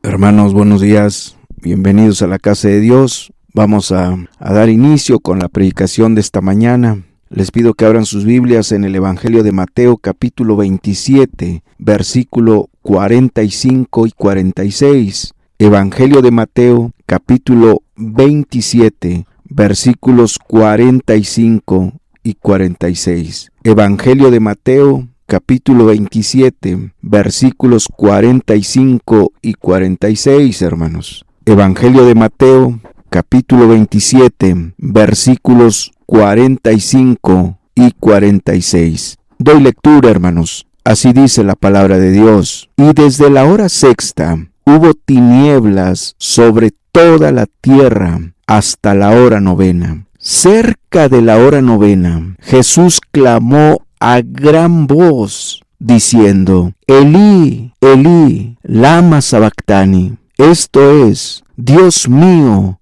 Hermanos, buenos días, bienvenidos a la casa de Dios. Vamos a dar inicio con la predicación de esta mañana. Les pido que abran sus Biblias en el Evangelio de Mateo, capítulo 27, versículo 45 y 46. Evangelio de Mateo, capítulo 27, versículos 45 y 46. Evangelio de Mateo, capítulo 27, versículos 45 y 46, hermanos. Evangelio de Mateo, capítulo 27, versículos 45 y 46. Doy lectura, hermanos. Así dice la palabra de Dios. Y desde la hora sexta hubo tinieblas sobre toda la tierra hasta la hora novena. Cerca de la hora novena, Jesús clamó a gran voz, diciendo: Elí, Elí, lama sabactani. Esto es: Dios mío,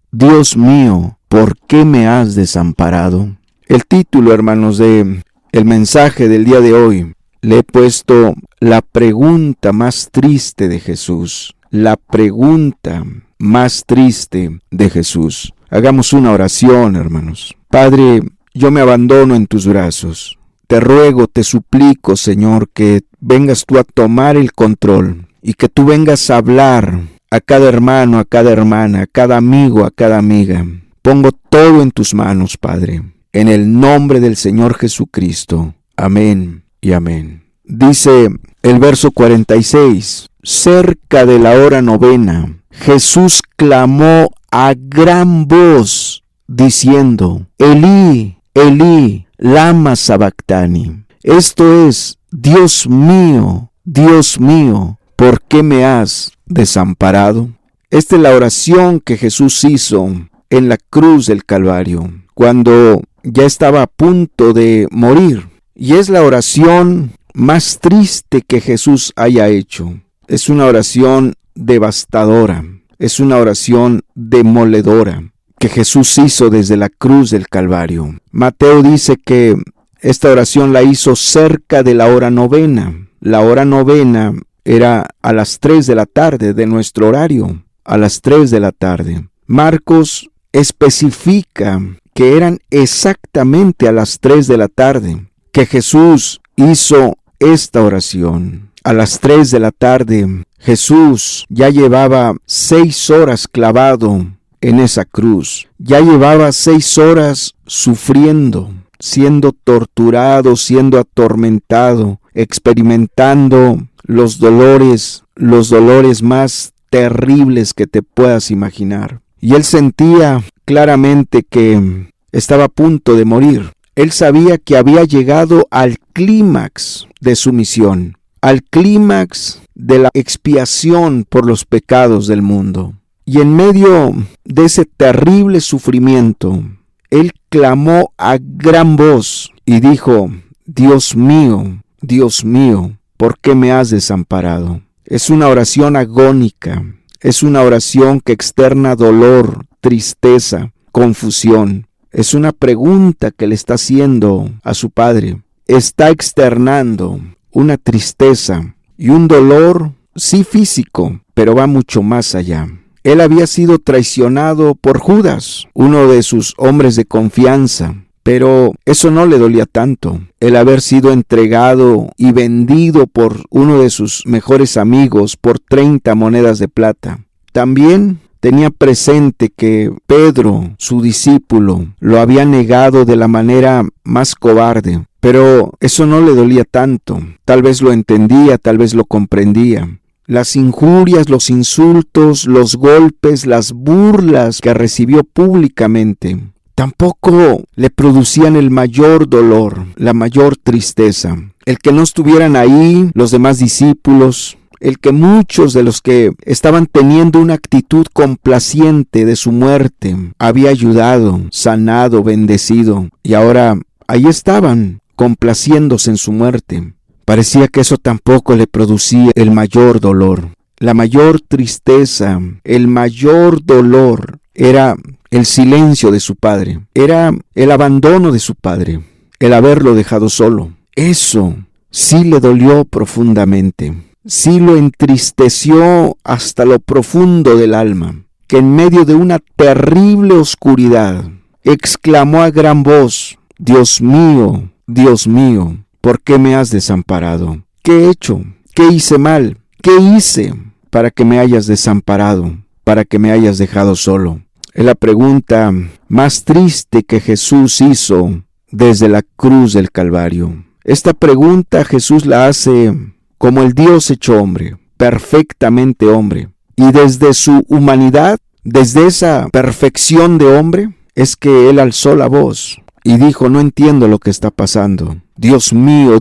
¿por qué me has desamparado? El título, hermanos, de el mensaje del día de hoy, le he puesto la pregunta más triste de Jesús. La pregunta más triste de Jesús. Hagamos una oración, hermanos. Padre, yo me abandono en tus brazos. Te ruego, te suplico, Señor, que vengas tú a tomar el control y que tú vengas a hablar a cada hermano, a cada hermana, a cada amigo, a cada amiga. Pongo todo en tus manos, Padre, en el nombre del Señor Jesucristo. Amén y amén. Dice el verso 46, cerca de la hora novena, Jesús clamó a gran voz, diciendo: Elí, Elí, lama sabactani. Esto es: Dios mío, ¿por qué me has desamparado? Esta es la oración que Jesús hizo en la cruz del Calvario, cuando ya estaba a punto de morir. Y es la oración más triste que Jesús haya hecho. Es una oración devastadora, es una oración demoledora que Jesús hizo desde la cruz del Calvario. Mateo dice que esta oración la hizo cerca de la hora novena. La hora novena era a las 3 de la tarde de nuestro horario, a las 3 de la tarde. Marcos especifica que eran exactamente a las 3 de la tarde que Jesús hizo esta oración. A las 3 de la tarde, Jesús ya llevaba 6 horas clavado en esa cruz. Ya llevaba 6 horas sufriendo, siendo torturado, siendo atormentado, experimentando los dolores más terribles que te puedas imaginar. Y él sentía claramente que estaba a punto de morir. Él sabía que había llegado al clímax de su misión, al clímax de la expiación por los pecados del mundo. Y en medio de ese terrible sufrimiento, él clamó a gran voz y dijo: Dios mío, ¿por qué me has desamparado? Es una oración agónica, es una oración que externa dolor, tristeza, confusión. Es una pregunta que le está haciendo a su Padre. Está externando una tristeza y un dolor, sí físico, pero va mucho más allá. Él había sido traicionado por Judas, uno de sus hombres de confianza, pero eso no le dolía tanto. El haber sido entregado y vendido por uno de sus mejores amigos por 30 monedas de plata. También tenía presente que Pedro, su discípulo, lo había negado de la manera más cobarde, pero eso no le dolía tanto. Tal vez lo entendía, tal vez lo comprendía. Las injurias, los insultos, los golpes, las burlas que recibió públicamente tampoco le producían el mayor dolor, la mayor tristeza. El que no estuvieran ahí los demás discípulos, el que muchos de los que estaban teniendo una actitud complaciente de su muerte había ayudado, sanado, bendecido, y ahora ahí estaban complaciéndose en su muerte. Parecía que eso tampoco le producía el mayor dolor. La mayor tristeza, el mayor dolor era el silencio de su padre, era el abandono de su padre, el haberlo dejado solo. Eso sí le dolió profundamente. sí lo entristeció hasta lo profundo del alma, que en medio de una terrible oscuridad exclamó a gran voz: Dios mío, ¿por qué me has desamparado? ¿Qué he hecho? ¿Qué hice mal? ¿Qué hice para que me hayas desamparado? Para que me hayas dejado solo. Es la pregunta más triste que Jesús hizo desde la cruz del Calvario. Esta pregunta Jesús la hace como el Dios hecho hombre, perfectamente hombre. Y desde su humanidad, desde esa perfección de hombre, es que Él alzó la voz y dijo: no entiendo lo que está pasando. Dios mío,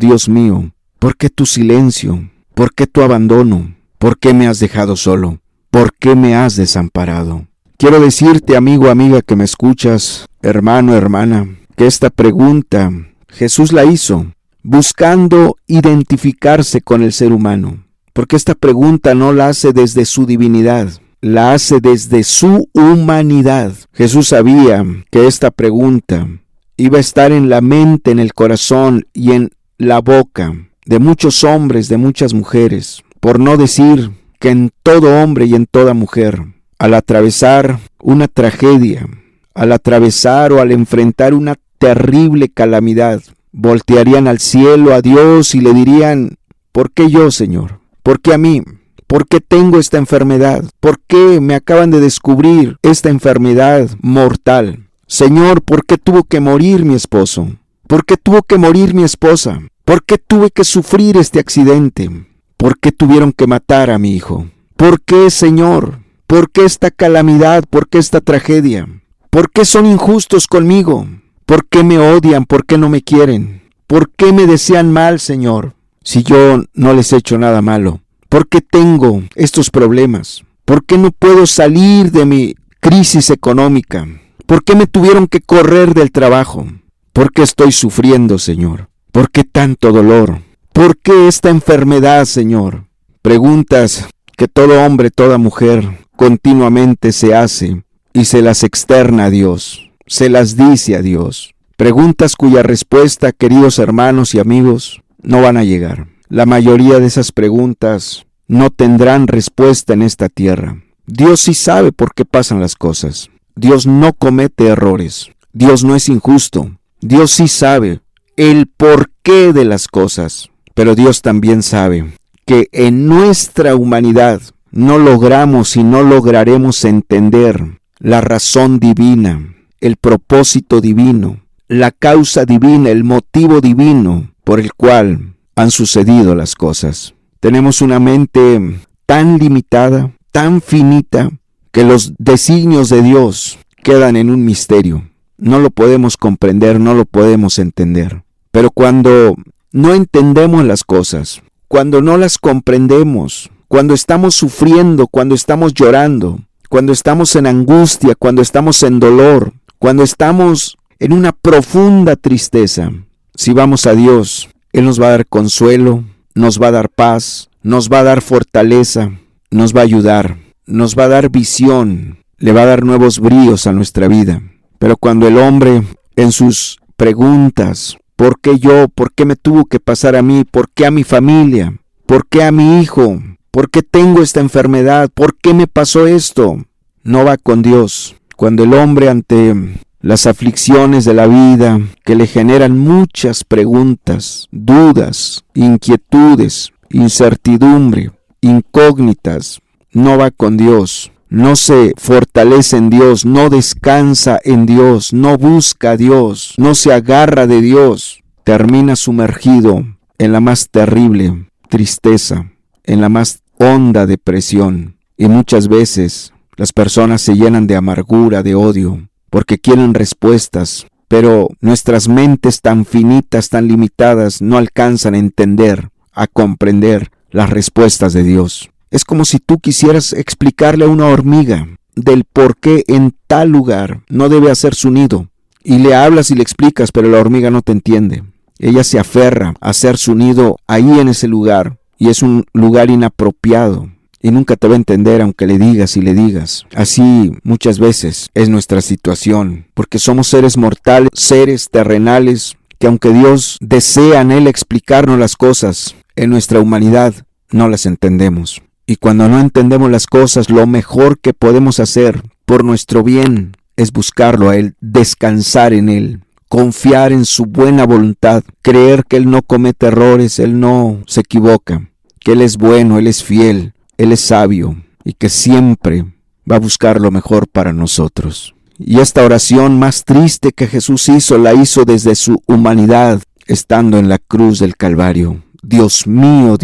¿por qué tu silencio? ¿Por qué tu abandono? ¿Por qué me has dejado solo? ¿Por qué me has desamparado? Quiero decirte, amigo, amiga, que me escuchas, hermano, hermana, que esta pregunta Jesús la hizo buscando identificarse con el ser humano, porque esta pregunta no la hace desde su divinidad, la hace desde su humanidad. Jesús sabía que esta pregunta iba a estar en la mente, en el corazón y en la boca de muchos hombres, de muchas mujeres, por no decir que en todo hombre y en toda mujer. Al atravesar una tragedia, al atravesar o al enfrentar una terrible calamidad, voltearían al cielo, a Dios, y le dirían: ¿por qué yo, Señor? ¿Por qué a mí? ¿Por qué tengo esta enfermedad? ¿Por qué me acaban de descubrir esta enfermedad mortal? Señor, ¿por qué tuvo que morir mi esposo? ¿Por qué tuvo que morir mi esposa? ¿Por qué tuve que sufrir este accidente? ¿Por qué tuvieron que matar a mi hijo? ¿Por qué, Señor? ¿Por qué esta calamidad? ¿Por qué esta tragedia? ¿Por qué son injustos conmigo? ¿Por qué me odian? ¿Por qué no me quieren? ¿Por qué me desean mal, Señor? Si yo no les he hecho nada malo. ¿Por qué tengo estos problemas? ¿Por qué no puedo salir de mi crisis económica? ¿Por qué me tuvieron que correr del trabajo? ¿Por qué estoy sufriendo, Señor? ¿Por qué tanto dolor? ¿Por qué esta enfermedad, Señor? Preguntas que todo hombre, toda mujer continuamente se hace y se las externa a Dios, se las dice a Dios. Preguntas cuya respuesta, queridos hermanos y amigos, no van a llegar. La mayoría de esas preguntas no tendrán respuesta en esta tierra. Dios sí sabe por qué pasan las cosas. Dios no comete errores. Dios no es injusto. Dios sí sabe el porqué de las cosas. Pero Dios también sabe que en nuestra humanidad no logramos y no lograremos entender la razón divina, el propósito divino, la causa divina, el motivo divino por el cual han sucedido las cosas. Tenemos una mente tan limitada, tan finita, que los designios de Dios quedan en un misterio. No lo podemos comprender, no lo podemos entender. Pero cuando no entendemos las cosas, cuando no las comprendemos, cuando estamos sufriendo, cuando estamos llorando, cuando estamos en angustia, cuando estamos en dolor, cuando estamos en una profunda tristeza, si vamos a Dios, Él nos va a dar consuelo, nos va a dar paz, nos va a dar fortaleza, nos va a ayudar, nos va a dar visión, le va a dar nuevos bríos a nuestra vida. Pero cuando el hombre en sus preguntas, ¿por qué yo? ¿Por qué me tuvo que pasar a mí? ¿Por qué a mi familia? ¿Por qué a mi hijo? ¿Por qué tengo esta enfermedad? ¿Por qué me pasó esto? No va con Dios. Cuando el hombre ante las aflicciones de la vida que le generan muchas preguntas, dudas, inquietudes, incertidumbre, incógnitas, no va con Dios, no se fortalece en Dios, no descansa en Dios, no busca a Dios, no se agarra de Dios, termina sumergido en la más terrible tristeza, en la más honda depresión. Y muchas veces las personas se llenan de amargura, de odio, porque quieren respuestas, pero nuestras mentes tan finitas, tan limitadas, no alcanzan a entender, a comprender las respuestas de Dios. Es como si tú quisieras explicarle a una hormiga del por qué en tal lugar no debe hacer su nido. Y le hablas y le explicas, pero la hormiga no te entiende. Ella se aferra a hacer su nido ahí en ese lugar, y es un lugar inapropiado. Y nunca te va a entender aunque le digas y le digas. Así muchas veces es nuestra situación, porque somos seres mortales, seres terrenales, que aunque Dios desea en Él explicarnos las cosas en nuestra humanidad, no las entendemos. Y cuando no entendemos las cosas, lo mejor que podemos hacer por nuestro bien es buscarlo a Él, descansar en Él, confiar en su buena voluntad, creer que Él no comete errores, Él no se equivoca, que Él es bueno, Él es fiel, Él es sabio y que siempre va a buscar lo mejor para nosotros. Y esta oración más triste que Jesús hizo, la hizo desde su humanidad, estando en la cruz del Calvario. Dios mío,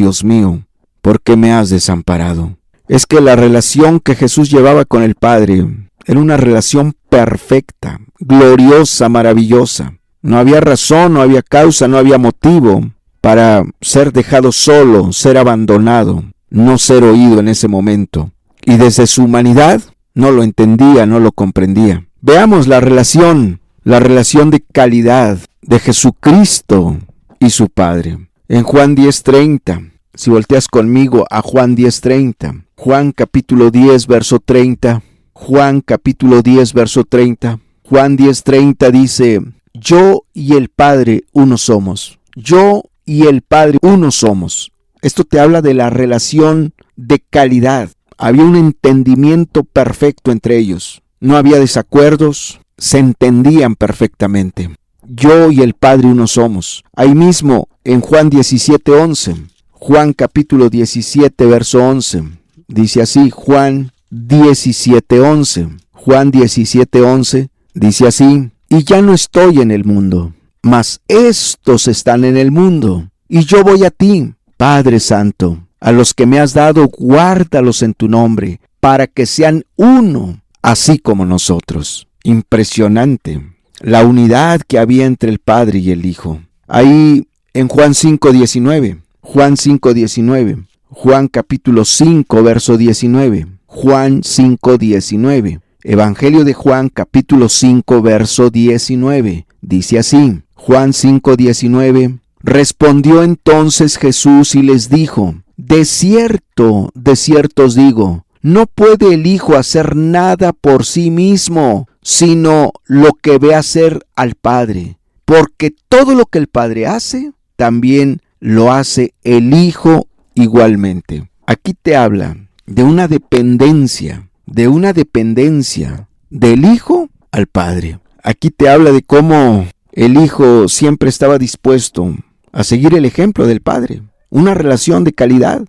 ¿por qué me has desamparado? Es que la relación que Jesús llevaba con el Padre era una relación perfecta, gloriosa, maravillosa. No había razón, no había causa, no había motivo para ser dejado solo, ser abandonado, no ser oído en ese momento. Y desde su humanidad no lo entendía, no lo comprendía. Veamos la relación de calidad de Jesucristo y su Padre. En Juan 10:30, si volteas conmigo a Juan 10:30, Juan capítulo 10, verso 30, Juan capítulo 10, verso 30, Juan 10:30 dice, yo y el Padre uno somos. Yo y el Padre uno somos. Esto te habla de la relación de calidad. Había un entendimiento perfecto entre ellos. No había desacuerdos, se entendían perfectamente. Yo y el Padre uno somos. Ahí mismo en Juan 17:11, Juan capítulo 17, verso 11, dice así, Juan 17:11, Juan 17:11, dice así, y ya no estoy en el mundo, mas estos están en el mundo, y yo voy a ti, Padre Santo. A los que me has dado, guárdalos en tu nombre, para que sean uno, así como nosotros. Impresionante la unidad que había entre el Padre y el Hijo. Ahí en Juan 5:19, Juan 5:19, Juan capítulo 5, verso 19, Juan 5:19, Evangelio de Juan capítulo 5, verso 19, dice así, Juan 5:19, respondió entonces Jesús y les dijo, de cierto os digo, no puede el Hijo hacer nada por sí mismo, sino lo que ve hacer al Padre. Porque todo lo que el Padre hace, también lo hace el Hijo igualmente. Aquí te habla de una dependencia del Hijo al Padre. Aquí te habla de cómo el Hijo siempre estaba dispuesto a seguir el ejemplo del Padre. Una relación de calidad,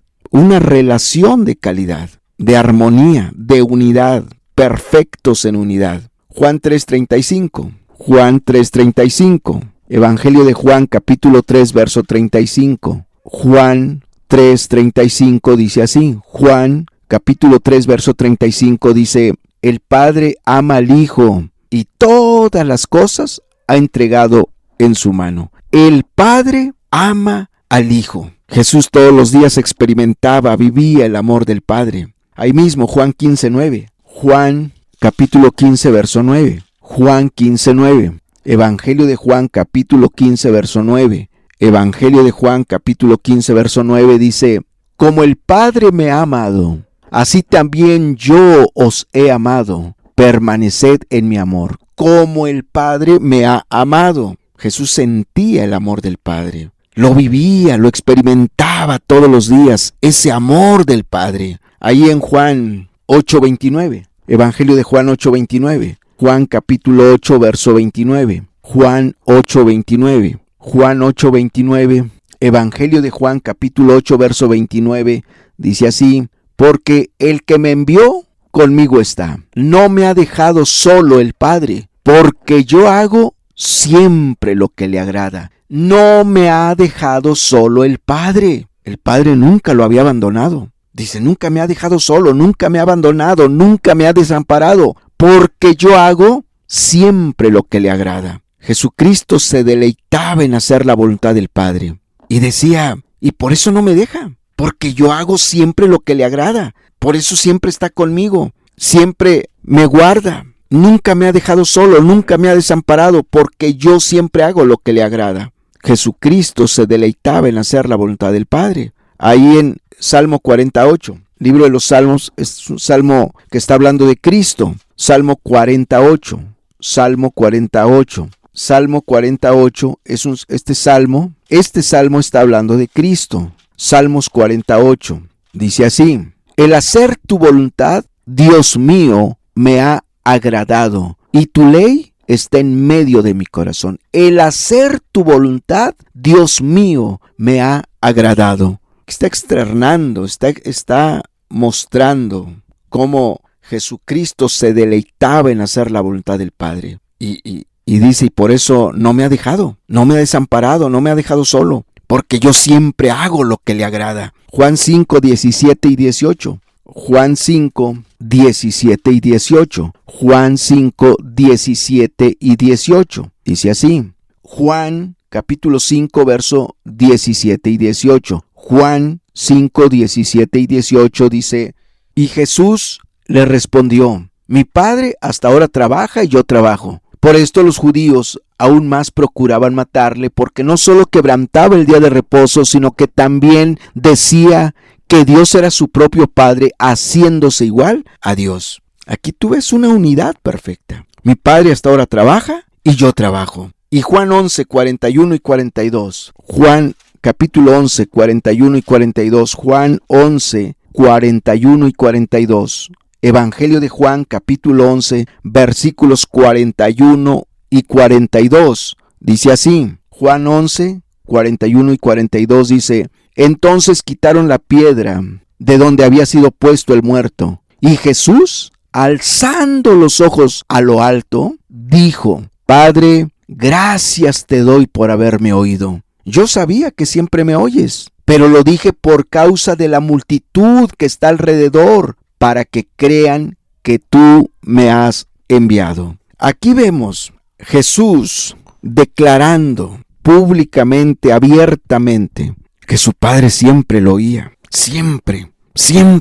de armonía, de unidad, perfectos en unidad. Juan 3:35, Juan 3:35, Evangelio de Juan capítulo 3, verso 35, Juan 3:35 dice así, Juan capítulo 3, verso 35 dice, el Padre ama al Hijo y todas las cosas ha entregado en su mano. El Padre ama al Hijo. Jesús todos los días experimentaba, vivía el amor del Padre. Ahí mismo, Juan 15:9. Juan capítulo 15, verso 9. Juan 15:9. Evangelio de Juan capítulo 15, verso 9. Evangelio de Juan capítulo 15, verso 9 dice, como el Padre me ha amado, así también yo os he amado. Permaneced en mi amor. Como el Padre me ha amado. Jesús sentía el amor del Padre. Lo vivía, lo experimentaba todos los días, ese amor del Padre. Ahí en Juan 8:29, Evangelio de Juan 8:29, Juan capítulo 8, verso 29, Juan 8:29, Juan 8:29, Evangelio de Juan capítulo 8, verso 29, dice así, porque el que me envió conmigo está, no me ha dejado solo el Padre, porque yo hago siempre lo que le agrada. No me ha dejado solo el Padre. El Padre nunca lo había abandonado. Dice, nunca me ha dejado solo, nunca me ha abandonado, nunca me ha desamparado, porque yo hago siempre lo que le agrada. Jesucristo se deleitaba en hacer la voluntad del Padre. Y decía, y por eso no me deja, porque yo hago siempre lo que le agrada. Por eso siempre está conmigo, siempre me guarda. Nunca me ha dejado solo, nunca me ha desamparado, porque yo siempre hago lo que le agrada. Jesucristo se deleitaba en hacer la voluntad del Padre. Ahí en Salmo 48, libro de los Salmos, es un salmo que está hablando de Cristo. Salmo 48, Salmo 48. Salmo 48 es este salmo está hablando de Cristo. Salmos 48. Dice así: el hacer tu voluntad, Dios mío, me ha agradado, y tu ley está en medio de mi corazón. El hacer tu voluntad, Dios mío, me ha agradado. Está externando, está mostrando cómo Jesucristo se deleitaba en hacer la voluntad del Padre. Y dice, y por eso no me ha dejado, no me ha desamparado, no me ha dejado solo, porque yo siempre hago lo que le agrada. Juan 5, 17 y 18. Juan 5, 17 y 18. Juan 5, 17 y 18. Dice así. Juan capítulo 5, verso 17 y 18. Juan 5, 17 y 18 dice: y Jesús le respondió: mi Padre hasta ahora trabaja y yo trabajo. Por esto los judíos aún más procuraban matarle, porque no solo quebrantaba el día de reposo, sino que también decía que Dios era su propio Padre, haciéndose igual a Dios. Aquí tú ves una unidad perfecta. Mi Padre hasta ahora trabaja y yo trabajo. Y Juan 11, 41 y 42. Juan capítulo 11, 41 y 42. Juan 11, 41 y 42. Evangelio de Juan capítulo 11, versículos 41 y 42. Dice así. Juan 11, 41 y 42 dice: entonces quitaron la piedra de donde había sido puesto el muerto. Y Jesús, alzando los ojos a lo alto, dijo: Padre, gracias te doy por haberme oído. Yo sabía que siempre me oyes, pero lo dije por causa de la multitud que está alrededor, para que crean que tú me has enviado. Aquí vemos Jesús declarando públicamente, abiertamente, que su Padre siempre lo oía, siempre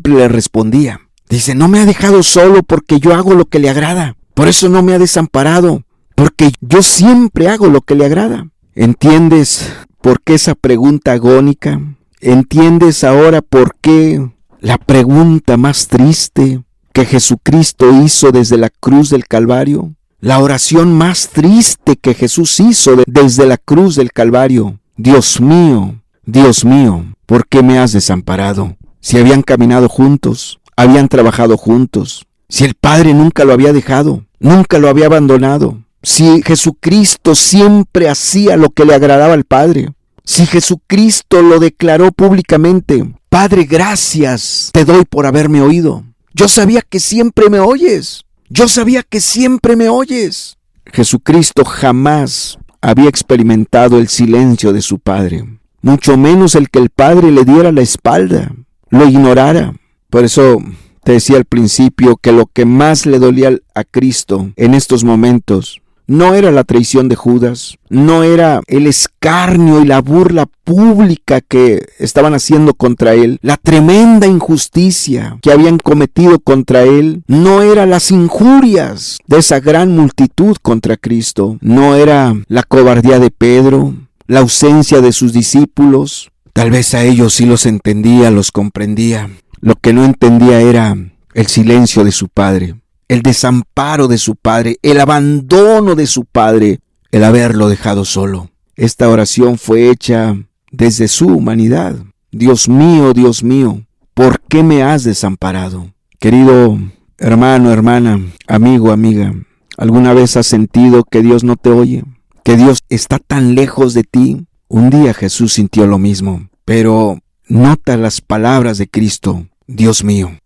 le respondía. Dice: no me ha dejado solo porque yo hago lo que le agrada. Por eso no me ha desamparado, porque yo siempre hago lo que le agrada. ¿Entiendes por qué esa pregunta agónica? ¿Entiendes ahora por qué la pregunta más triste que Jesucristo hizo desde la cruz del Calvario? La oración más triste que Jesús hizo desde la cruz del Calvario. Dios mío, ¿por qué me has desamparado? Si habían caminado juntos, habían trabajado juntos, si el Padre nunca lo había dejado, nunca lo había abandonado, si Jesucristo siempre hacía lo que le agradaba al Padre, si Jesucristo lo declaró públicamente: Padre, gracias te doy por haberme oído. Yo sabía que siempre me oyes. Yo sabía que siempre me oyes. Jesucristo jamás había experimentado el silencio de su Padre, mucho menos el que el Padre le diera la espalda, lo ignorara. Por eso te decía al principio que lo que más le dolía a Cristo en estos momentos no era la traición de Judas, no era el escarnio y la burla pública que estaban haciendo contra él, la tremenda injusticia que habían cometido contra él, no era las injurias de esa gran multitud contra Cristo, no era la cobardía de Pedro, la ausencia de sus discípulos. Tal vez a ellos sí los entendía, los comprendía. Lo que no entendía era el silencio de su Padre, el desamparo de su Padre, el abandono de su Padre, el haberlo dejado solo. Esta oración fue hecha desde su humanidad. Dios mío, ¿por qué me has desamparado? Querido hermano, hermana, amigo, amiga, ¿alguna vez has sentido que Dios no te oye? ¿Que Dios está tan lejos de ti? Un día Jesús sintió lo mismo, pero nota las palabras de Cristo: Dios mío,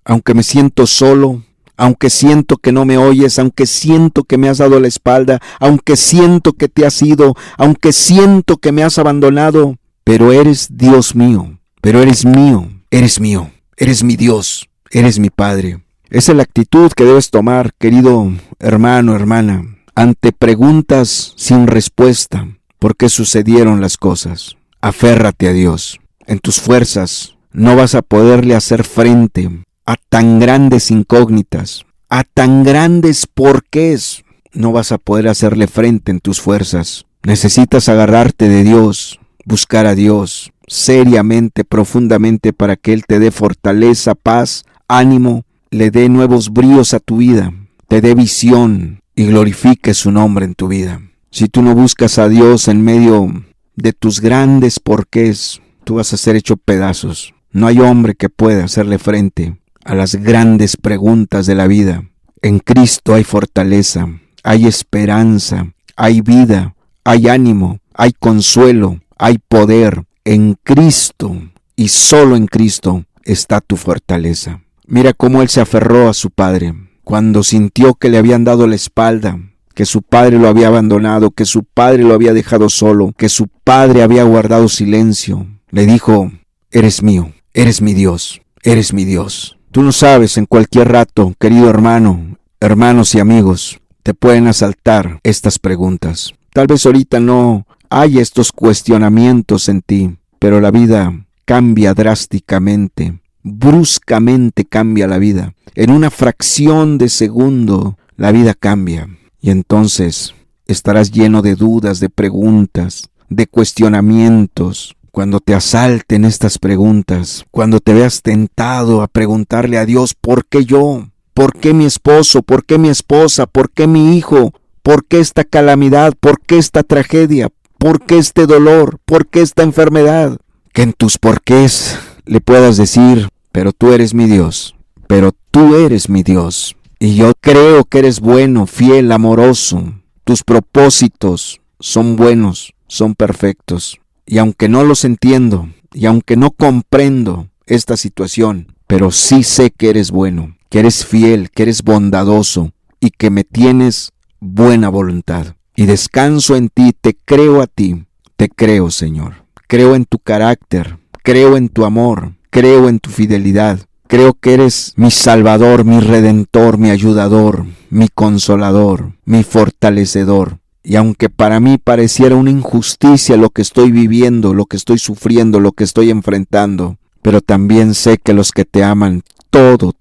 aunque me siento solo, aunque siento que no me oyes, aunque siento que me has dado la espalda, aunque siento que te has ido, aunque siento que me has abandonado, pero eres Dios mío, eres mi Dios, eres mi Padre. Esa es la actitud que debes tomar, querido hermano, hermana, ante preguntas sin respuesta. ¿Por qué sucedieron las cosas? Aférrate a Dios. En tus fuerzas no vas a poderle hacer frente a tan grandes incógnitas, a tan grandes porqués. No vas a poder hacerle frente en tus fuerzas. Necesitas agarrarte de Dios, buscar a Dios seriamente, profundamente, para que Él te dé fortaleza, paz, ánimo, le dé nuevos bríos a tu vida, te dé visión y glorifique su nombre en tu vida. Si tú no buscas a Dios en medio de tus grandes porqués, tú vas a ser hecho pedazos. No hay hombre que pueda hacerle frente a las grandes preguntas de la vida. En Cristo hay fortaleza, hay esperanza, hay vida, hay ánimo, hay consuelo, hay poder. En Cristo y solo en Cristo está tu fortaleza. Mira cómo él se aferró a su padre cuando sintió que le habían dado la espalda, que su padre lo había abandonado, que su padre lo había dejado solo, que su padre había guardado silencio. Le dijo: eres mío, eres mi Dios, eres mi Dios. Tú no sabes, en cualquier rato, querido hermano, hermanos y amigos, te pueden asaltar estas preguntas. Tal vez ahorita no hay estos cuestionamientos en ti, pero la vida cambia drásticamente, bruscamente cambia la vida. En una fracción de segundo, la vida cambia. Y entonces estarás lleno de dudas, de preguntas, de cuestionamientos. Cuando te asalten estas preguntas, cuando te veas tentado a preguntarle a Dios: ¿por qué yo? ¿Por qué mi esposo? ¿Por qué mi esposa? ¿Por qué mi hijo? ¿Por qué esta calamidad? ¿Por qué esta tragedia? ¿Por qué este dolor? ¿Por qué esta enfermedad? Que en tus porqués le puedas decir: pero tú eres mi Dios, pero tú eres mi Dios. Y yo creo que eres bueno, fiel, amoroso. Tus propósitos son buenos, son perfectos. Y aunque no los entiendo, y aunque no comprendo esta situación, pero sí sé que eres bueno, que eres fiel, que eres bondadoso y que me tienes buena voluntad. Y descanso en ti, te creo a ti, te creo, Señor. Creo en tu carácter, creo en tu amor, creo en tu fidelidad. Creo que eres mi Salvador, mi Redentor, mi ayudador, mi consolador, mi fortalecedor. Y aunque para mí pareciera una injusticia lo que estoy viviendo, lo que estoy sufriendo, lo que estoy enfrentando, pero también sé que los que te aman, todo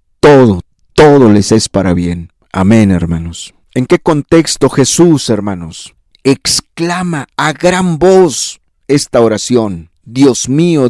les es para bien. Amén, hermanos. ¿En qué contexto Jesús, hermanos, exclama a gran voz esta oración? Dios mío,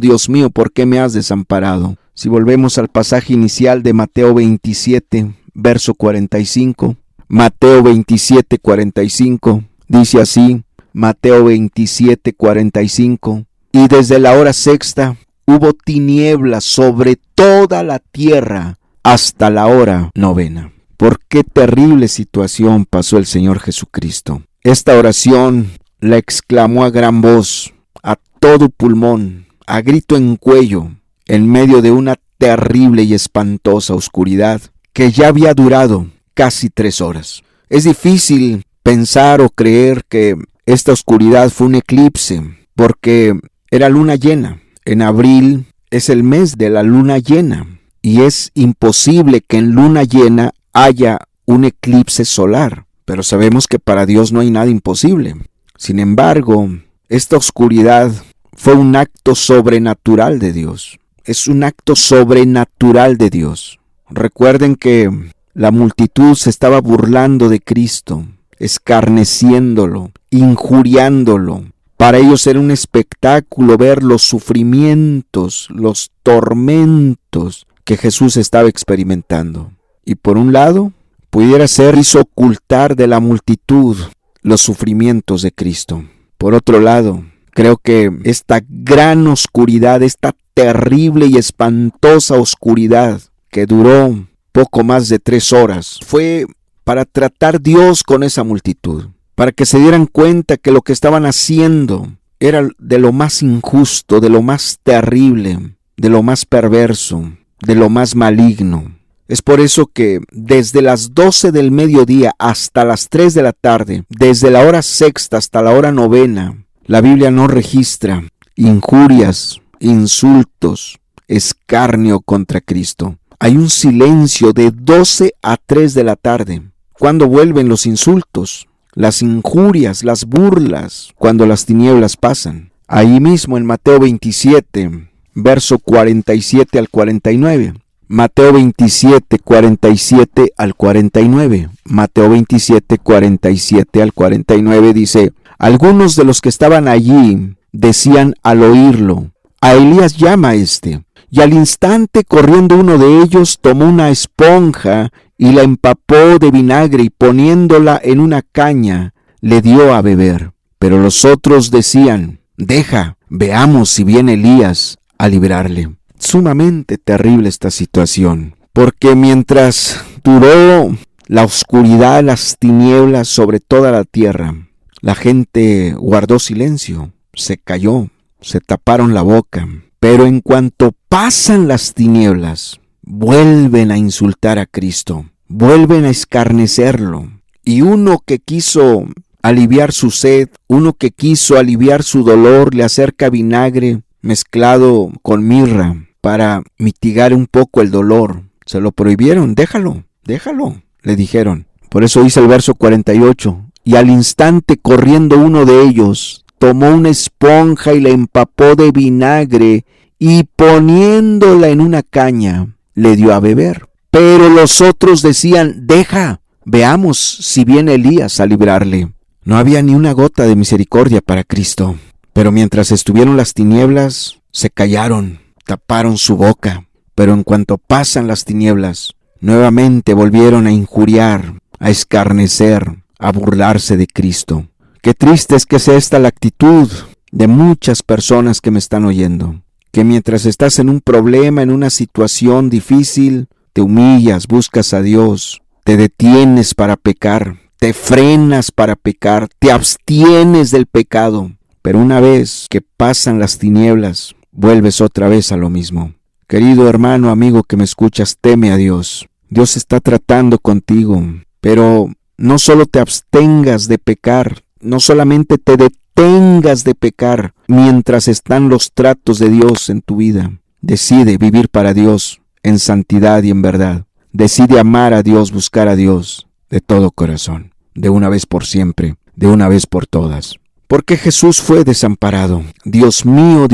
¿por qué me has desamparado? Si volvemos al pasaje inicial de Mateo 27, verso 45, Mateo 27, 45, dice así, Mateo 27, 45, y desde la hora sexta hubo tinieblas sobre toda la tierra hasta la hora novena. ¿Por qué terrible situación pasó el Señor Jesucristo? Esta oración la exclamó a gran voz, a todo pulmón, a grito en cuello, en medio de una terrible y espantosa oscuridad que ya había durado casi 3 horas. Es difícil pensar o creer que esta oscuridad fue un eclipse, porque era luna llena. En abril es el mes de la luna llena, y es imposible que en luna llena haya un eclipse solar. Pero sabemos que para Dios no hay nada imposible. Sin embargo, esta oscuridad fue un acto sobrenatural de Dios. Es un acto sobrenatural de Dios. Recuerden que la multitud se estaba burlando de Cristo, escarneciéndolo, injuriándolo. Para ellos era un espectáculo ver los sufrimientos, los tormentos que Jesús estaba experimentando. Y por un lado, pudiera ser hizo ocultar de la multitud los sufrimientos de Cristo. Por otro lado, creo que esta gran oscuridad, esta terrible y espantosa oscuridad que duró poco más de 3 horas, fue para tratar Dios con esa multitud, para que se dieran cuenta que lo que estaban haciendo era de lo más injusto, de lo más terrible, de lo más perverso, de lo más maligno. Es por eso que desde las 12 del mediodía hasta las 3 de la tarde, desde la hora sexta hasta la hora novena, la Biblia no registra injurias, insultos, escarnio contra Cristo. Hay un silencio de 12 a 3 de la tarde. ¿Cuándo vuelven los insultos, las injurias, las burlas? Cuando las tinieblas pasan. Ahí mismo en Mateo 27, verso 47 al 49. Mateo 27, 47 al 49. Mateo 27, 47 al 49 dice: algunos de los que estaban allí decían al oírlo: a Elías llama este. Y al instante, corriendo uno de ellos, tomó una esponja y la empapó de vinagre y poniéndola en una caña, le dio a beber. Pero los otros decían: deja, Veamos si viene Elías a librarle. Sumamente terrible esta situación, porque mientras duró la oscuridad, las tinieblas sobre toda la tierra, la gente guardó silencio, se calló, se taparon la boca. Pero en cuanto pasan las tinieblas, vuelven a insultar a Cristo, vuelven a escarnecerlo. Y uno que quiso aliviar su sed, uno que quiso aliviar su dolor, le acerca vinagre mezclado con mirra para mitigar un poco el dolor. Se lo prohibieron, déjalo, le dijeron. Por eso dice el verso 48, y al instante corriendo uno de ellos, tomó una esponja y la empapó de vinagre y poniéndola en una caña, le dio a beber. Pero los otros decían, deja, veamos si viene Elías a librarle. No había ni una gota de misericordia para Cristo. Pero mientras estuvieron las tinieblas, se callaron, taparon su boca. Pero en cuanto pasan las tinieblas, nuevamente volvieron a injuriar, a escarnecer, a burlarse de Cristo. Qué triste es que sea esta la actitud de muchas personas que me están oyendo. Que mientras estás en un problema, en una situación difícil, te humillas, buscas a Dios, te detienes para pecar, te frenas para pecar, te abstienes del pecado. Pero una vez que pasan las tinieblas, vuelves otra vez a lo mismo. Querido hermano, amigo que me escuchas, teme a Dios. Dios está tratando contigo, pero no solo te abstengas de pecar, no solamente te detengas de pecar mientras están los tratos de Dios en tu vida. Decide vivir para Dios en santidad y en verdad. Decide amar a Dios, buscar a Dios de todo corazón, de una vez por siempre, de una vez por todas. ¿Por qué Jesús fue desamparado? Dios mío,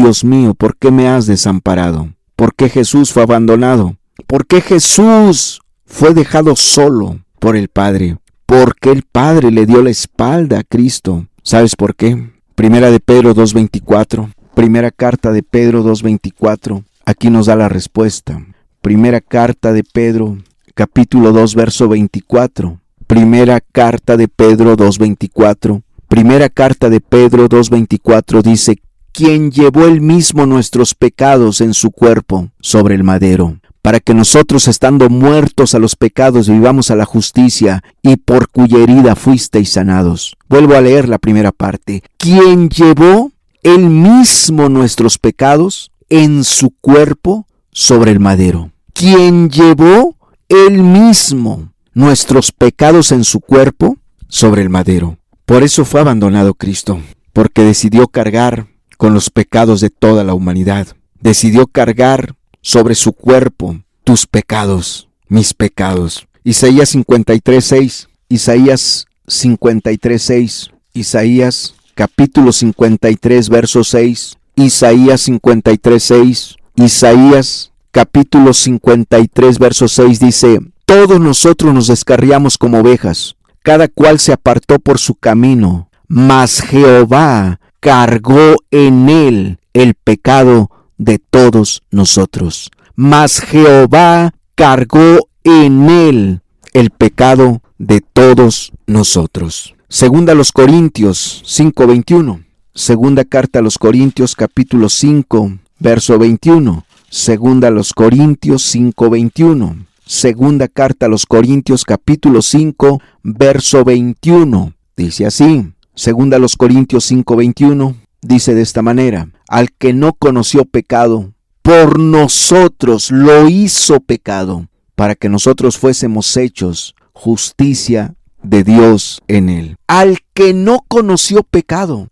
¿por qué me has desamparado? ¿Por qué Jesús fue abandonado? ¿Por qué Jesús fue dejado solo por el Padre? ¿Por qué el Padre le dio la espalda a Cristo? ¿Sabes por qué? Primera de Pedro 2:24. Primera carta de Pedro 2:24. Aquí nos da la respuesta. Primera carta de Pedro, capítulo 2, verso 24. Primera carta de Pedro 2:24. Primera carta de Pedro 2:24 dice, quien llevó él mismo nuestros pecados en su cuerpo sobre el madero, para que nosotros, estando muertos a los pecados, vivamos a la justicia, y por cuya herida fuisteis sanados. Vuelvo a leer la primera parte. Quien llevó él mismo nuestros pecados en su cuerpo sobre el madero. Quien llevó él mismo nuestros pecados en su cuerpo sobre el madero. Por eso fue abandonado Cristo, porque decidió cargar con los pecados de toda la humanidad. Decidió cargar sobre su cuerpo tus pecados, mis pecados. Isaías 53:6, Isaías 53:6, Isaías capítulo 53, verso 6, Isaías 53:6, Isaías capítulo 53, verso 6 dice, todos nosotros nos descarriamos como ovejas, cada cual se apartó por su camino, mas Jehová cargó en él el pecado de todos nosotros. Mas Jehová cargó en él el pecado de todos nosotros. Segunda a los Corintios 5:21. Segunda carta a los Corintios capítulo 5, verso 21. Segunda a los Corintios 5:21. Segunda carta a los Corintios capítulo 5, verso 21. Dice así. Segunda a los Corintios 5:21 dice de esta manera, al que no conoció pecado, por nosotros lo hizo pecado, para que nosotros fuésemos hechos justicia de Dios en él. Al que no conoció pecado,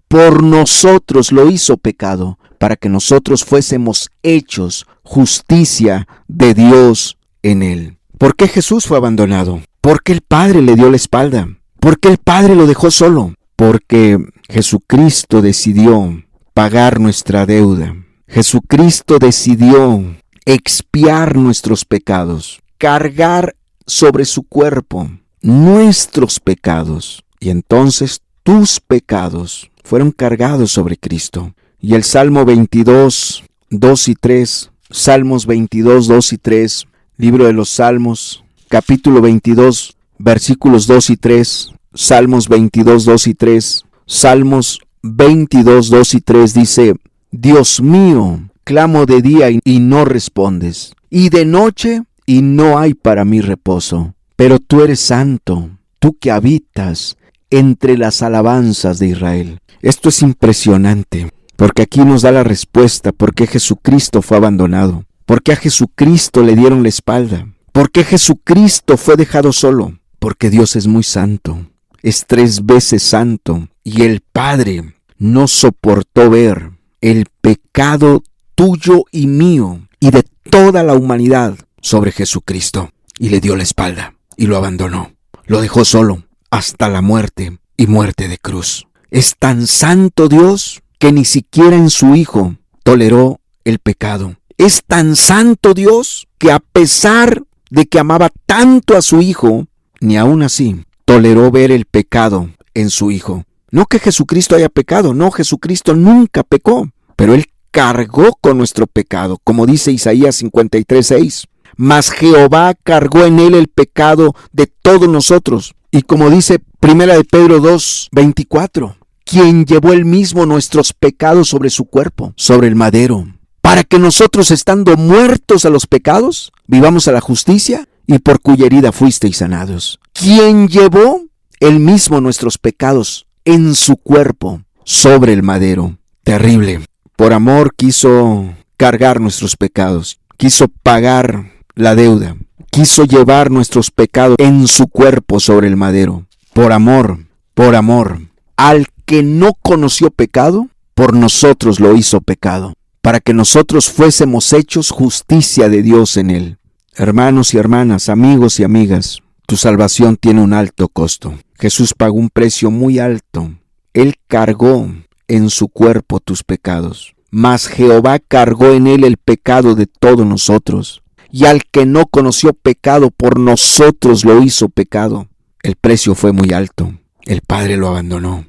por nosotros lo hizo pecado, para que nosotros fuésemos hechos justicia de Dios en él. ¿Por qué Jesús fue abandonado? ¿Por qué el Padre le dio la espalda? ¿Por qué el Padre lo dejó solo? Porque Jesucristo decidió pagar nuestra deuda. Jesucristo decidió expiar nuestros pecados, cargar sobre su cuerpo nuestros pecados. Y entonces tus pecados fueron cargados sobre Cristo. Y el Salmo 22, 2 y 3, Salmos 22, 2 y 3, libro de los Salmos, capítulo 22, versículos 2 y 3, Salmos 22, 2 y 3, Salmos 22, 2 y 3 dice: Dios mío, clamo de día y no respondes, y de noche y no hay para mí reposo. Pero tú eres santo, tú que habitas entre las alabanzas de Israel. Esto es impresionante, porque aquí nos da la respuesta por qué Jesucristo fue abandonado, por qué a Jesucristo le dieron la espalda, por qué Jesucristo fue dejado solo. Porque Dios es muy santo, es 3 veces santo, y el Padre no soportó ver el pecado tuyo y mío y de toda la humanidad sobre Jesucristo, y le dio la espalda y lo abandonó, lo dejó solo hasta la muerte y muerte de cruz. Es tan santo Dios que ni siquiera en su Hijo toleró el pecado. Es tan santo Dios que a pesar de que amaba tanto a su Hijo, ni aún así toleró ver el pecado en su Hijo. No que Jesucristo haya pecado, no, Jesucristo nunca pecó, pero Él cargó con nuestro pecado, como dice Isaías 53:6. Mas Jehová cargó en Él el pecado de todos nosotros. Y como dice 1 de Pedro 2:24, quien llevó Él mismo nuestros pecados sobre su cuerpo, sobre el madero, para que nosotros, estando muertos a los pecados, vivamos a la justicia, y por cuya herida fuisteis sanados. Quien llevó Él mismo nuestros pecados en su cuerpo, sobre el madero. Terrible. Por amor quiso cargar nuestros pecados, quiso pagar la deuda, quiso llevar nuestros pecados en su cuerpo sobre el madero. Por amor, al que no conoció pecado, por nosotros lo hizo pecado, para que nosotros fuésemos hechos justicia de Dios en Él. Hermanos y hermanas, amigos y amigas, tu salvación tiene un alto costo. Jesús pagó un precio muy alto. Él cargó en su cuerpo tus pecados, mas Jehová cargó en Él el pecado de todos nosotros. Y al que no conoció pecado, por nosotros lo hizo pecado. El precio fue muy alto. El Padre lo abandonó.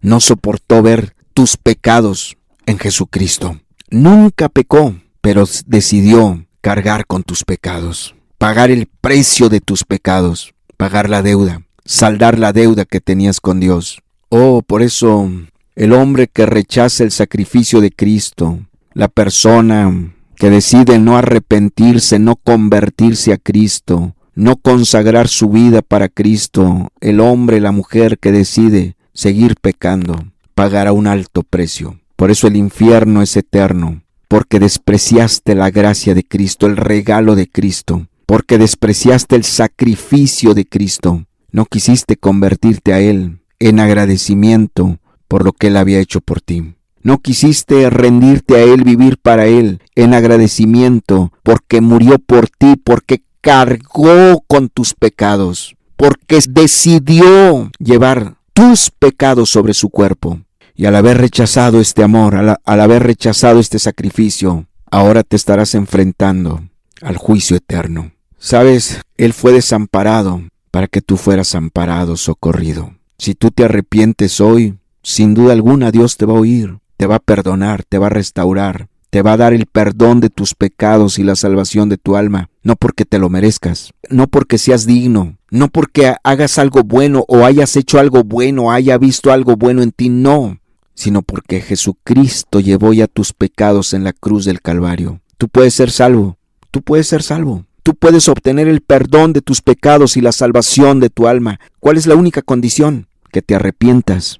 No soportó ver tus pecados en Jesucristo. Nunca pecó, pero decidió cargar con tus pecados, pagar el precio de tus pecados, pagar la deuda, saldar la deuda que tenías con Dios. Oh, por eso el hombre que rechaza el sacrificio de Cristo, la persona que decide no arrepentirse, no convertirse a Cristo, no consagrar su vida para Cristo, el hombre, la mujer que decide seguir pecando, pagará un alto precio. Por eso el infierno es eterno, porque despreciaste la gracia de Cristo, el regalo de Cristo, porque despreciaste el sacrificio de Cristo. No quisiste convertirte a Él en agradecimiento por lo que Él había hecho por ti. No quisiste rendirte a Él, vivir para Él en agradecimiento porque murió por ti, porque cargó con tus pecados, porque decidió llevar tus pecados sobre su cuerpo. Y al haber rechazado este amor, al haber rechazado este sacrificio, ahora te estarás enfrentando al juicio eterno. Sabes, Él fue desamparado para que tú fueras amparado, socorrido. Si tú te arrepientes hoy, sin duda alguna Dios te va a oír, te va a perdonar, te va a restaurar, te va a dar el perdón de tus pecados y la salvación de tu alma. No porque te lo merezcas, no porque seas digno, no porque hagas algo bueno o hayas hecho algo bueno, haya visto algo bueno en ti, no, sino porque Jesucristo llevó ya tus pecados en la cruz del Calvario. Tú puedes ser salvo, tú puedes ser salvo. Tú puedes obtener el perdón de tus pecados y la salvación de tu alma. ¿Cuál es la única condición? Que te arrepientas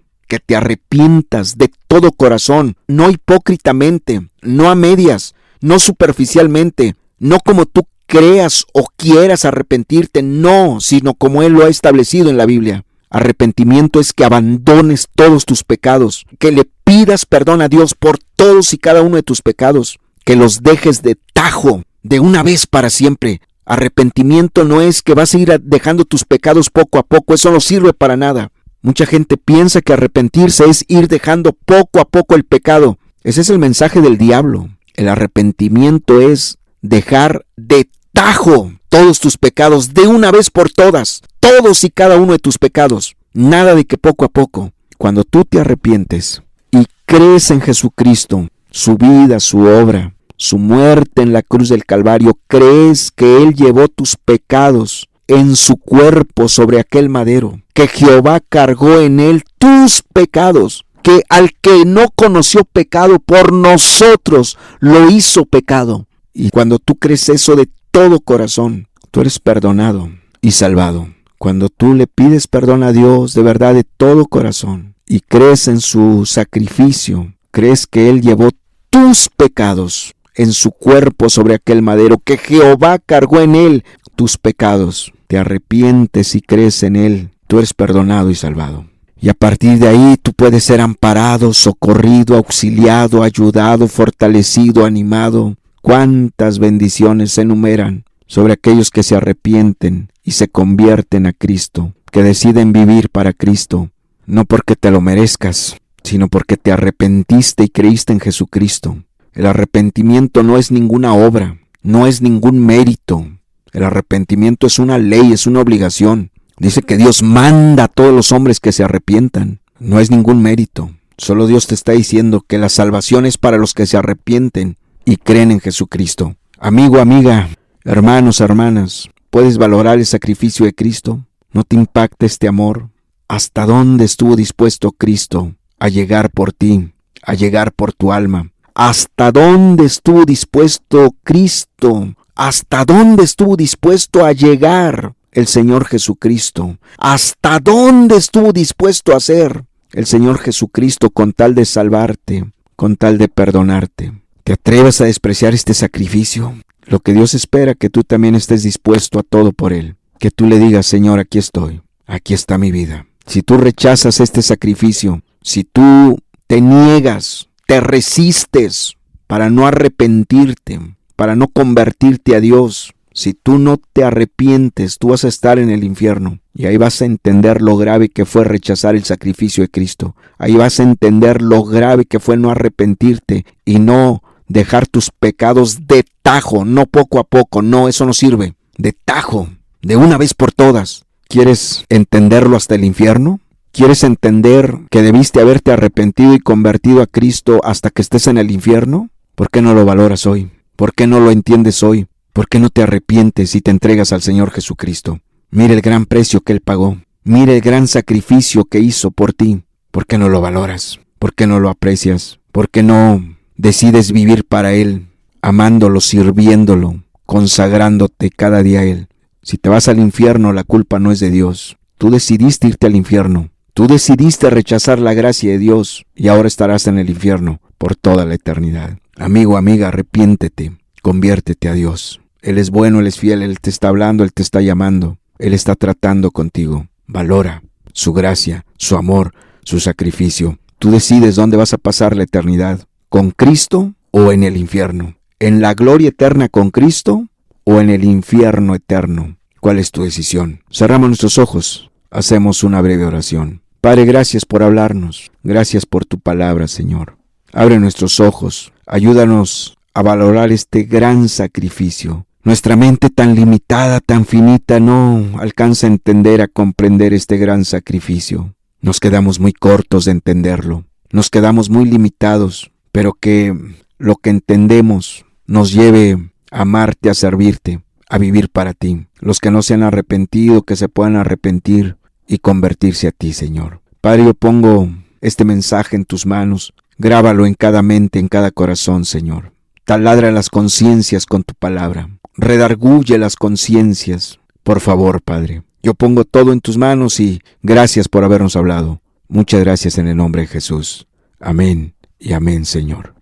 de todo corazón, no hipócritamente, no a medias, no superficialmente, no como tú creas o quieras arrepentirte, no, sino como Él lo ha establecido en la Biblia. Arrepentimiento es que abandones todos tus pecados, que le pidas perdón a Dios por todos y cada uno de tus pecados, que los dejes de tajo, de una vez para siempre. Arrepentimiento no es que vas a ir dejando tus pecados poco a poco, eso no sirve para nada. Mucha gente piensa que arrepentirse es ir dejando poco a poco el pecado. Ese es el mensaje del diablo. El arrepentimiento es dejar de tajo todos tus pecados de una vez por todas, todos y cada uno de tus pecados. Nada de que poco a poco. Cuando tú te arrepientes y crees en Jesucristo, su vida, su obra, su muerte en la cruz del Calvario, crees que Él llevó tus pecados en su cuerpo sobre aquel madero, que Jehová cargó en Él tus pecados. que al que no conoció pecado, por nosotros lo hizo pecado. Y cuando tú crees eso de todo corazón, tú eres perdonado y salvado. Cuando tú le pides perdón a Dios de verdad de todo corazón y crees en su sacrificio, crees que Él llevó tus pecados en su cuerpo sobre aquel madero, que Jehová cargó en Él tus pecados, te arrepientes y crees en Él, tú eres perdonado y salvado. Y a partir de ahí tú puedes ser amparado, socorrido, auxiliado, ayudado, fortalecido, animado. Cuántas bendiciones se enumeran sobre aquellos que se arrepienten y se convierten a Cristo, que deciden vivir para Cristo, no porque te lo merezcas, sino porque te arrepentiste y creíste en Jesucristo. El arrepentimiento no es ninguna obra, no es ningún mérito. El arrepentimiento es una ley, es una obligación. Dice que Dios manda a todos los hombres que se arrepientan. No es ningún mérito. Solo Dios te está diciendo que la salvación es para los que se arrepienten y creen en Jesucristo. Amigo, amiga, hermanos, hermanas, ¿puedes valorar el sacrificio de Cristo? ¿No te impacta este amor? ¿Hasta dónde estuvo dispuesto Cristo a llegar por ti, a llegar por tu alma? ¿Hasta dónde estuvo dispuesto Cristo? ¿Hasta dónde estuvo dispuesto a llegar el Señor Jesucristo? ¿Hasta dónde estuvo dispuesto a hacer el Señor Jesucristo con tal de salvarte, con tal de perdonarte? ¿Te atreves a despreciar este sacrificio? Lo que Dios espera que tú también estés dispuesto a todo por Él. Que tú le digas, Señor, aquí estoy, aquí está mi vida. Si tú rechazas este sacrificio, si tú te niegas, te resistes para no arrepentirte, para no convertirte a Dios, si tú no te arrepientes, tú vas a estar en el infierno. Y ahí vas a entender lo grave que fue rechazar el sacrificio de Cristo. Ahí vas a entender lo grave que fue no arrepentirte y no dejar tus pecados de tajo, no poco a poco, no, eso no sirve. De tajo, de una vez por todas. ¿Quieres entenderlo hasta el infierno? ¿Quieres entender que debiste haberte arrepentido y convertido a Cristo hasta que estés en el infierno? ¿Por qué no lo valoras hoy? ¿Por qué no lo entiendes hoy? ¿Por qué no te arrepientes y te entregas al Señor Jesucristo? Mira el gran precio que Él pagó. Mira el gran sacrificio que hizo por ti. ¿Por qué no lo valoras? ¿Por qué no lo aprecias? ¿Por qué no decides vivir para Él, amándolo, sirviéndolo, consagrándote cada día a Él? Si te vas al infierno, la culpa no es de Dios. Tú decidiste irte al infierno. Tú decidiste rechazar la gracia de Dios y ahora estarás en el infierno por toda la eternidad. Amigo, amiga, arrepiéntete, conviértete a Dios. Él es bueno, Él es fiel, Él te está hablando, Él te está llamando, Él está tratando contigo. Valora su gracia, su amor, su sacrificio. Tú decides dónde vas a pasar la eternidad, con Cristo o en el infierno. En la gloria eterna con Cristo o en el infierno eterno. ¿Cuál es tu decisión? Cerramos nuestros ojos, hacemos una breve oración. Padre, gracias por hablarnos, gracias por tu palabra, Señor. Abre nuestros ojos, ayúdanos a valorar este gran sacrificio. Nuestra mente tan limitada, tan finita, no alcanza a entender, a comprender este gran sacrificio. Nos quedamos muy cortos de entenderlo, nos quedamos muy limitados, pero que lo que entendemos nos lleve a amarte, a servirte, a vivir para ti. Los que no se han arrepentido, que se puedan arrepentir y convertirse a ti, Señor. Padre, yo pongo este mensaje en tus manos. Grábalo en cada mente, en cada corazón, Señor. Taladra las conciencias con tu palabra. Redarguye las conciencias. Por favor, Padre. Yo pongo todo en tus manos y gracias por habernos hablado. Muchas gracias en el nombre de Jesús. Amén y amén, Señor.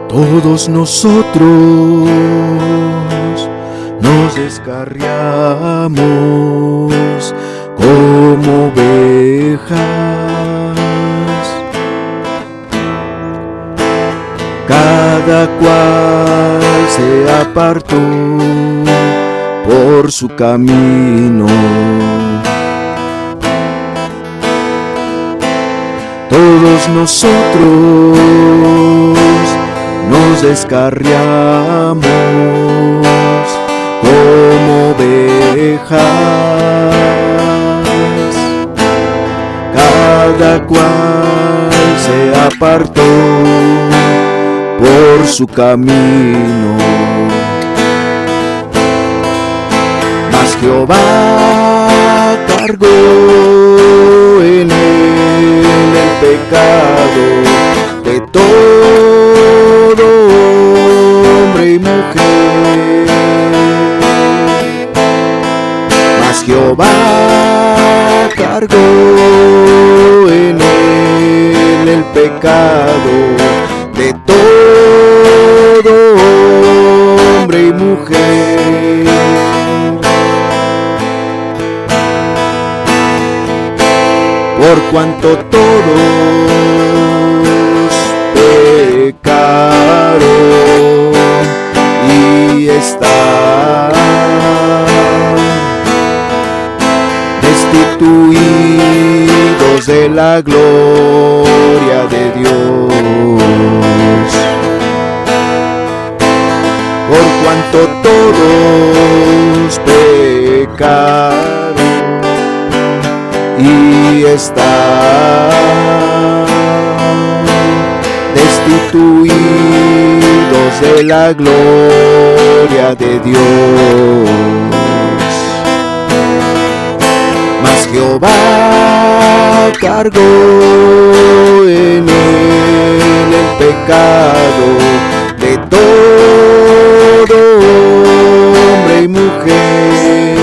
Todos nosotros nos descarriamos como ovejas, cada cual se apartó por su camino. Todos nosotros nos descarriamos como ovejas, cada cual se apartó por su camino. Mas Jehová cargó en él el pecado de todo hombre y mujer. Mas Jehová cargó en él el pecado de todo hombre y mujer. Por cuanto todos pecaron y están destituidos de la gloria de Dios. Por cuanto todos pecaron y están destituidos de la gloria de Dios. Mas Jehová cargó en él el pecado de todo hombre y mujer.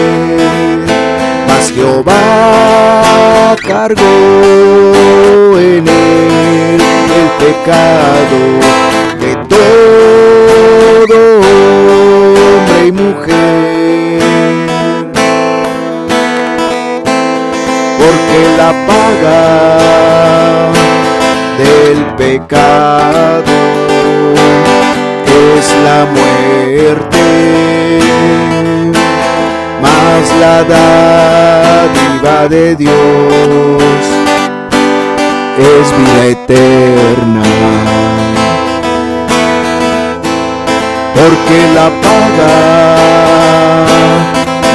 Mas Jehová cargó en él el pecado de todo hombre y mujer. Porque la paga del pecado es la muerte, mas la dádiva de Dios es vida eterna. Porque la paga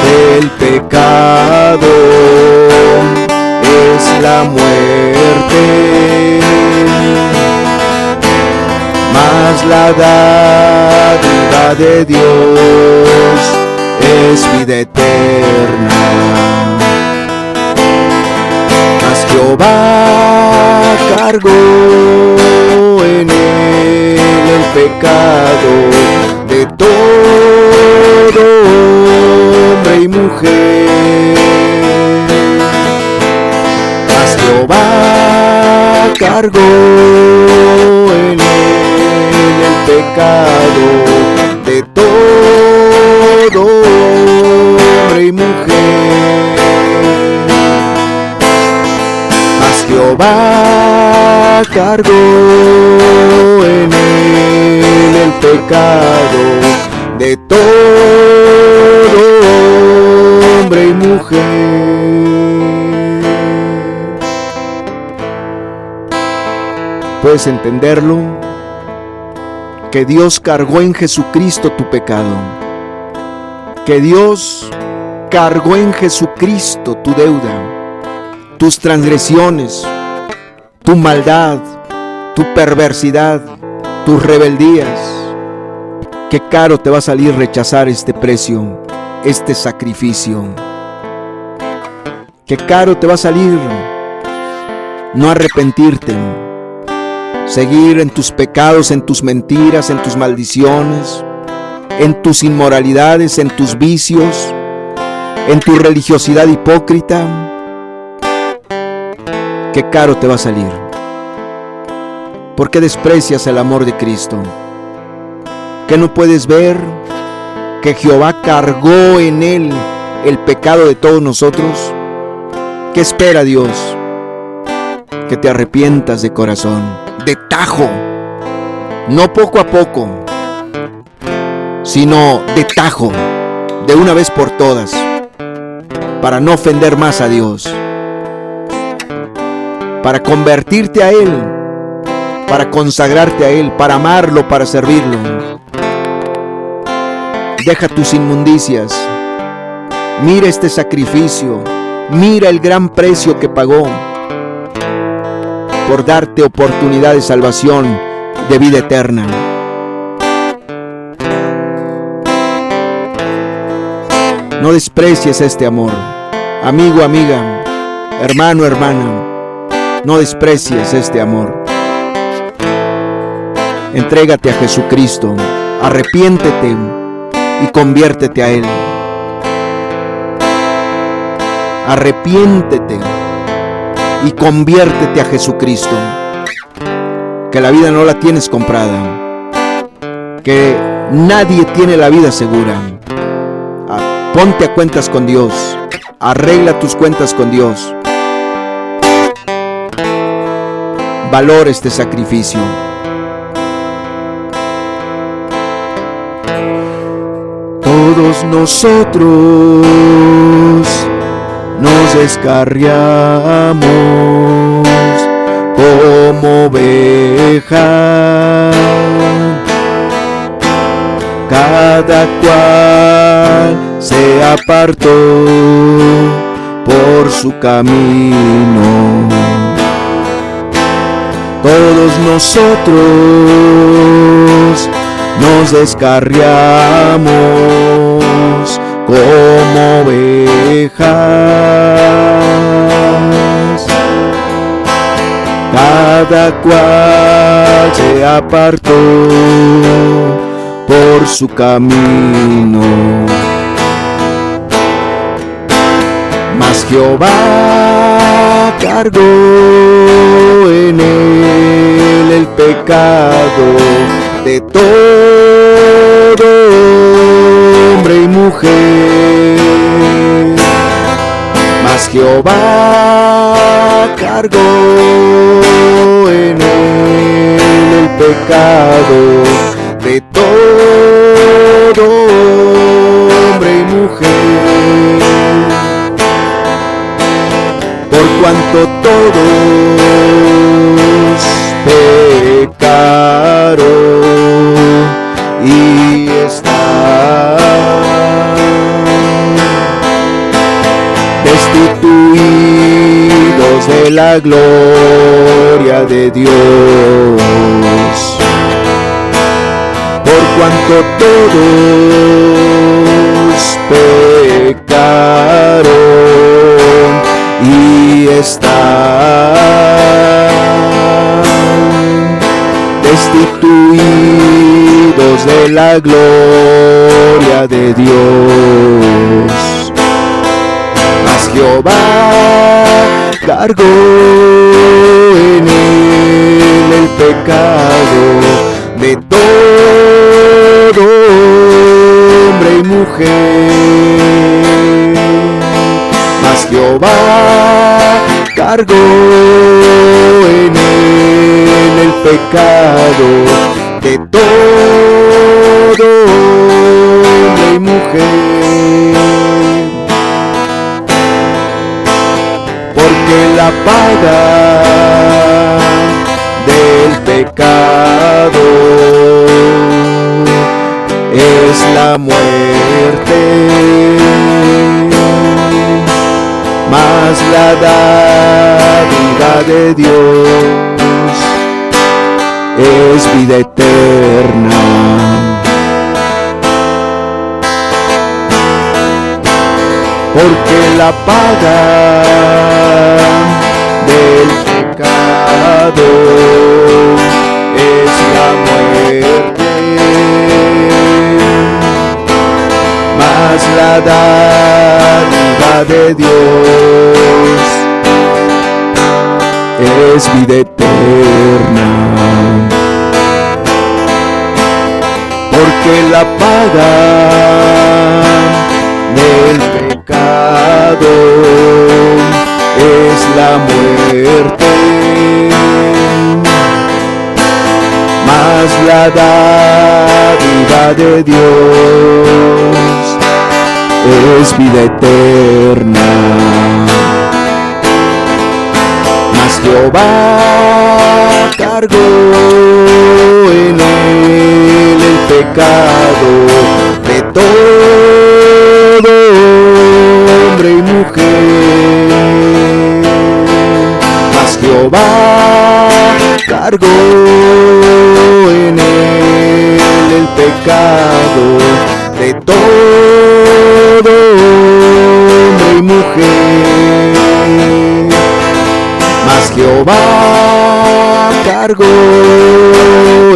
del pecado es la muerte, mas la dádiva de Dios es vida eterna. Mas Jehová cargó en él el pecado de todo hombre y mujer. Mas Jehová cargó en él el pecado de todo hombre y mujer. Mas Jehová cargó en él el pecado de todo hombre y mujer. ¿Puedes entenderlo? Que Dios cargó en Jesucristo tu pecado. Que Dios cargó en Jesucristo tu deuda, tus transgresiones, tu maldad, tu perversidad, tus rebeldías. Qué caro te va a salir rechazar este precio, este sacrificio. Qué caro te va a salir no arrepentirte, seguir en tus pecados, en tus mentiras, en tus maldiciones, en tus inmoralidades, en tus vicios, en tu religiosidad hipócrita. Qué caro te va a salir. ¿Por qué desprecias el amor de Cristo? ¿Que no puedes ver que Jehová cargó en él el pecado de todos nosotros? ¿Qué espera Dios? Que te arrepientas de corazón, de tajo, no poco a poco, sino de tajo, de una vez por todas, para no ofender más a Dios, para convertirte a Él, para consagrarte a Él, para amarlo, para servirlo. Deja tus inmundicias, mira este sacrificio, mira el gran precio que pagó por darte oportunidad de salvación, de vida eterna. No desprecies este amor. Amigo, amiga, hermano, hermana, no desprecies este amor. Entrégate a Jesucristo, arrepiéntete y conviértete a Él. Arrepiéntete y conviértete a Jesucristo. Que la vida no la tienes comprada, que nadie tiene la vida segura. Ponte a cuentas con Dios, arregla tus cuentas con Dios. Valora este sacrificio. Todos nosotros nos descarriamos como ovejas, cada cual se apartó por su camino. Todos nosotros nos descarriamos como ovejas, cada cual se apartó por su camino. Mas Jehová cargó en él el pecado de todo hombre y mujer. Mas Jehová cargó en él el pecado de todo hombre y mujer. Por cuanto todos pecaron y están destituidos de la gloria de Dios. Por cuanto todos pecaron y están destituidos de la gloria de Dios. Mas Jehová cargó en él el pecado de todo hombre y mujer. Mas Jehová cargó en él el pecado de todo hombre y mujer. Porque la paga del pecado es la muerte, mas la dádiva de Dios es vida eterna. Porque la paga del pecado es la muerte, mas la dádiva de Dios es vida eterna. Porque la paga del pecado es la muerte, mas la dádiva de Dios es vida eterna. Mas Jehová cargó en él el pecado de todo hombre y mujer. Mas Jehová cargó en él el pecado de todo cargó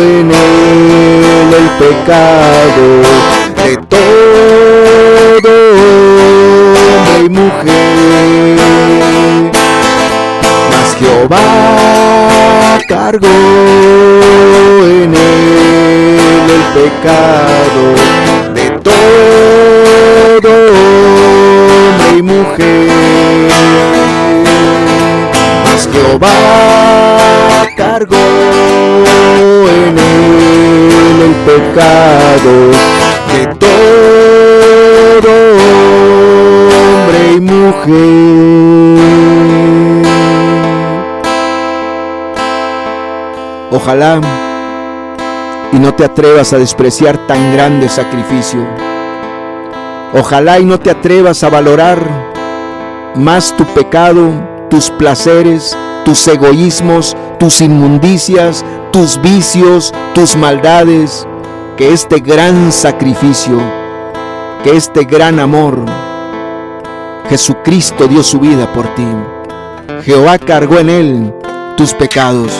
en él el pecado de todo hombre y mujer. Mas Jehová cargó en él el pecado de todo hombre y mujer. Mas Jehová cargó en él el pecado de todo hombre y mujer. Ojalá y no te atrevas a despreciar tan grande sacrificio. Ojalá y no te atrevas a valorar más tu pecado, tus placeres, tus egoísmos, tus inmundicias, tus vicios, tus maldades, que este gran sacrificio, que este gran amor. Jesucristo dio su vida por ti. Jehová cargó en él tus pecados.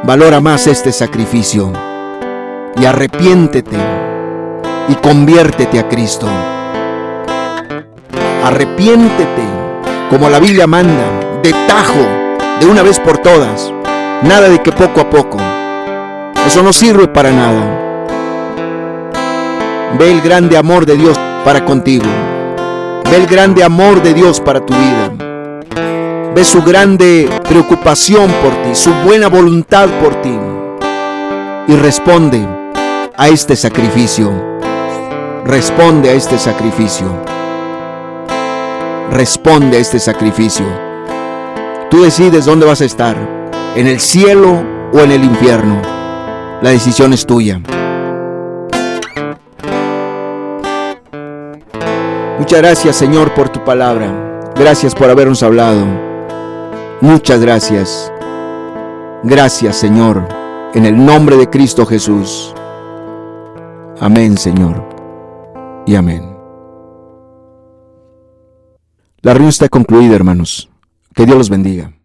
Valora más este sacrificio y arrepiéntete y conviértete a Cristo. Arrepiéntete, como la Biblia manda, de tajo, de una vez por todas. Nada de que poco a poco. Eso no sirve para nada. Ve el grande amor de Dios para contigo. Ve el grande amor de Dios para tu vida. Ve su grande preocupación por ti, su buena voluntad por ti. Y responde a este sacrificio. Responde a este sacrificio. Responde a este sacrificio. Tú decides dónde vas a estar, en el cielo o en el infierno. La decisión es tuya. Muchas gracias, Señor, por tu palabra. Gracias por habernos hablado. Muchas gracias. Gracias, Señor, en el nombre de Cristo Jesús. Amén, Señor, y amén. La reunión está concluida, hermanos. Que Dios los bendiga.